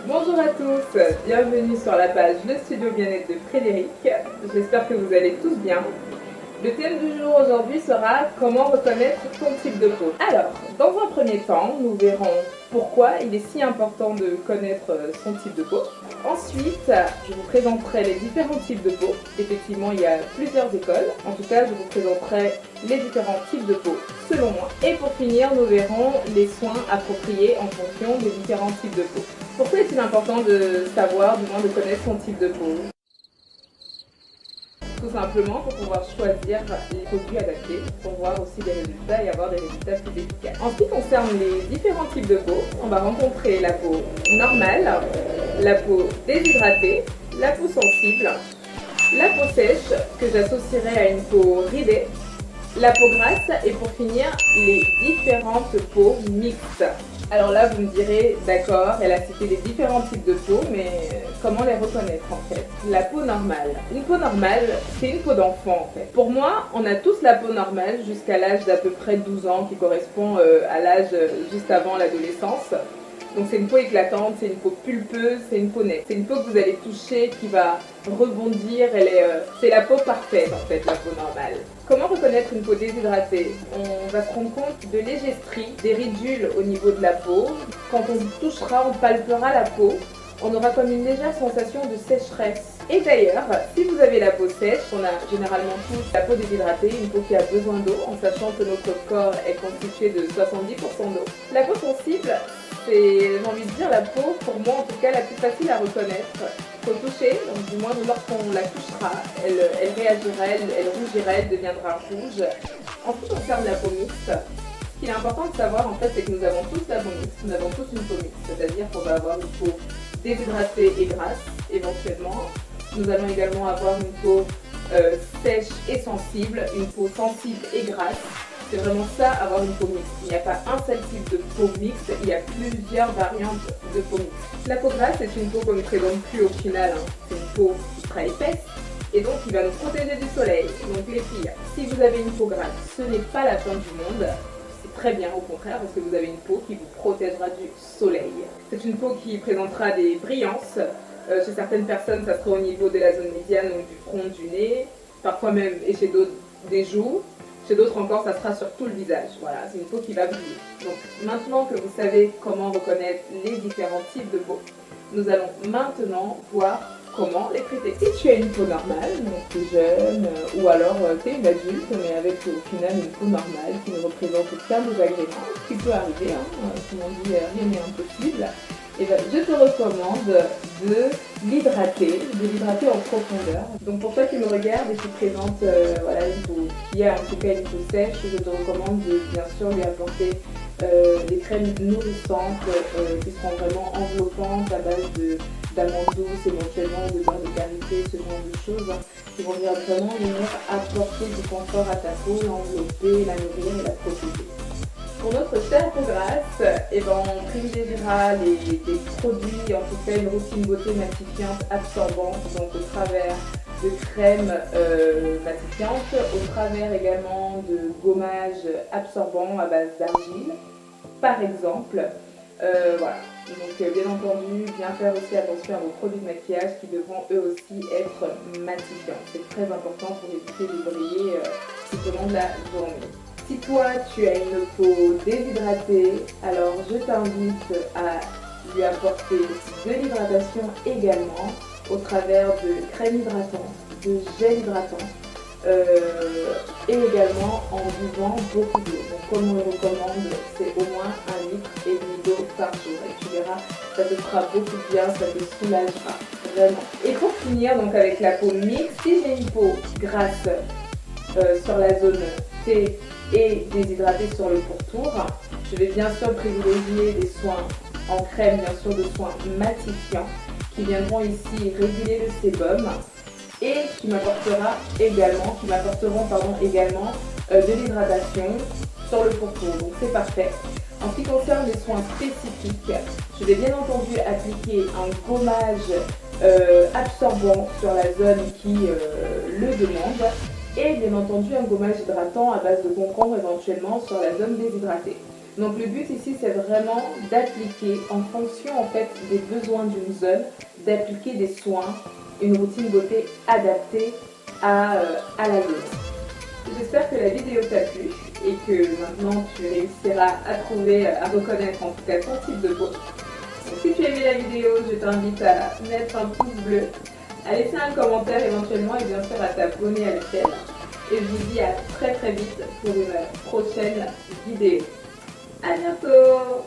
Bonjour à tous, bienvenue sur la page Le Studio Bien-être de Frédéric. J'espère que vous allez tous bien. Le thème du jour aujourd'hui sera comment reconnaître son type de peau. Alors, dans un premier temps, nous verrons pourquoi il est si important de connaître son type de peau. Ensuite, je vous présenterai les différents types de peau. Effectivement, il y a plusieurs écoles. En tout cas, je vous présenterai les différents types de peau selon moi. Et pour finir, nous verrons les soins appropriés en fonction des différents types de peau. Pourquoi est-il important de savoir, du moins de connaître son type de peau? Tout simplement pour pouvoir choisir les produits adaptés, pour voir aussi des résultats et avoir des résultats plus efficaces. En ce qui concerne les différents types de peau, on va rencontrer la peau normale, la peau déshydratée, la peau sensible, la peau sèche que j'associerai à une peau ridée, la peau grasse et pour finir les différentes peaux mixtes. Alors là, vous me direz, d'accord, elle a cité les différents types de peau, mais comment les reconnaître en fait? La peau normale. Une peau normale, c'est une peau d'enfant en fait. Pour moi, on a tous la peau normale jusqu'à l'âge d'à peu près 12 ans, qui correspond à l'âge juste avant l'adolescence. Donc c'est une peau éclatante, c'est une peau pulpeuse, c'est une peau nette. C'est une peau que vous allez toucher, qui va rebondir, c'est la peau parfaite en fait, la peau normale. Comment reconnaître une peau déshydratée? On va se rendre compte de légers stries, des ridules au niveau de la peau. Quand on touchera, on palpera la peau, on aura comme une légère sensation de sécheresse. Et d'ailleurs, si vous avez la peau sèche, on a généralement tous la peau déshydratée, une peau qui a besoin d'eau, en sachant que notre corps est constitué de 70% d'eau. La peau sensible, c'est, j'ai envie de dire, la peau, pour moi en tout cas, la plus facile à reconnaître. Faut toucher, donc du moins lorsqu'on la touchera, elle réagira, elle rougira, elle deviendra rouge. En ce qui concerne la peau mixte, ce qu'il est important de savoir en fait, c'est que nous avons tous la peau mixte, nous avons tous une peau mixte, c'est-à-dire qu'on va avoir une peau déshydratée et grasse, éventuellement. Nous allons également avoir une peau sèche et sensible, une peau sensible et grasse. C'est vraiment ça, avoir une peau mixte. Il n'y a pas un seul type de peau mixte, il y a plusieurs variantes de peau mixte. La peau grasse, c'est une peau qu'on ne présente plus au final. C'est une peau qui sera épaisse et donc qui va nous protéger du soleil. Donc les filles, si vous avez une peau grasse, ce n'est pas la fin du monde. C'est très bien au contraire parce que vous avez une peau qui vous protégera du soleil. C'est une peau qui présentera des brillances. Chez certaines personnes, ça sera au niveau de la zone médiane, donc du front, du nez, parfois même, et chez d'autres, des joues. Chez d'autres encore, ça sera sur tout le visage. Voilà, c'est une peau qui va briller. Donc maintenant que vous savez comment reconnaître les différents types de peau, nous allons maintenant voir comment les traiter. Si tu as une peau normale, donc tu es jeune, ou alors tu es une adulte, mais avec au final une peau normale qui ne représente aucun désagrément, ce qui peut arriver, comme on dit, rien n'est impossible, et ben, je te recommande de l'hydrater en profondeur. Donc pour toi qui me regarde et qui présente voilà, une peau, qui a en tout cas une peau sèche, je te recommande de bien sûr lui apporter des crèmes nourrissantes qui seront vraiment enveloppantes à base d'amandes douces, éventuellement de beurre de karité, ce genre de choses qui vont vraiment venir apporter du confort à ta peau, l'envelopper, la nourrir et la protéger. Pour notre chère peau grasse, on privilégiera des produits, en tout cas une routine beauté matifiante absorbante, donc au travers de crèmes matifiantes, au travers également de gommages absorbants à base d'argile, par exemple. Voilà. Donc bien entendu, bien faire aussi attention à vos produits de maquillage qui devront eux aussi être matifiants. C'est très important pour éviter de briller tout au long de la journée. Si toi tu as une peau déshydratée, alors je t'invite à lui apporter de l'hydratation également au travers de crème hydratante, de gel hydratant et également en buvant beaucoup d'eau. Donc comme on le recommande, c'est au moins 1,5 litre d'eau par jour et tu verras, ça te fera beaucoup de bien, ça te soulagera vraiment. Et pour finir donc avec la peau mixte, si j'ai une peau grasse sur la zone T et déshydratée sur le pourtour, je vais bien sûr privilégier des soins en crème, bien sûr de soins matifiants qui viendront ici réguler le sébum et qui m'apporteront également de l'hydratation sur le pourtour. Donc c'est parfait. En ce qui concerne les soins spécifiques, je vais bien entendu appliquer un gommage absorbant sur la zone qui le demande et bien entendu un gommage hydratant à base de concombre éventuellement sur la zone déshydratée. Donc le but ici, c'est vraiment d'appliquer en fonction en fait des besoins d'une zone, d'appliquer des soins, une routine beauté adaptée à la zone. J'espère que la vidéo t'a plu et que maintenant tu réussiras à trouver, à reconnaître en tout cas ton type de peau. Donc, si tu as aimé la vidéo, je t'invite à mettre un pouce bleu, à laisser un commentaire éventuellement et bien sûr à t'abonner à la chaîne. Et je vous dis à très vite pour une prochaine vidéo. À bientôt!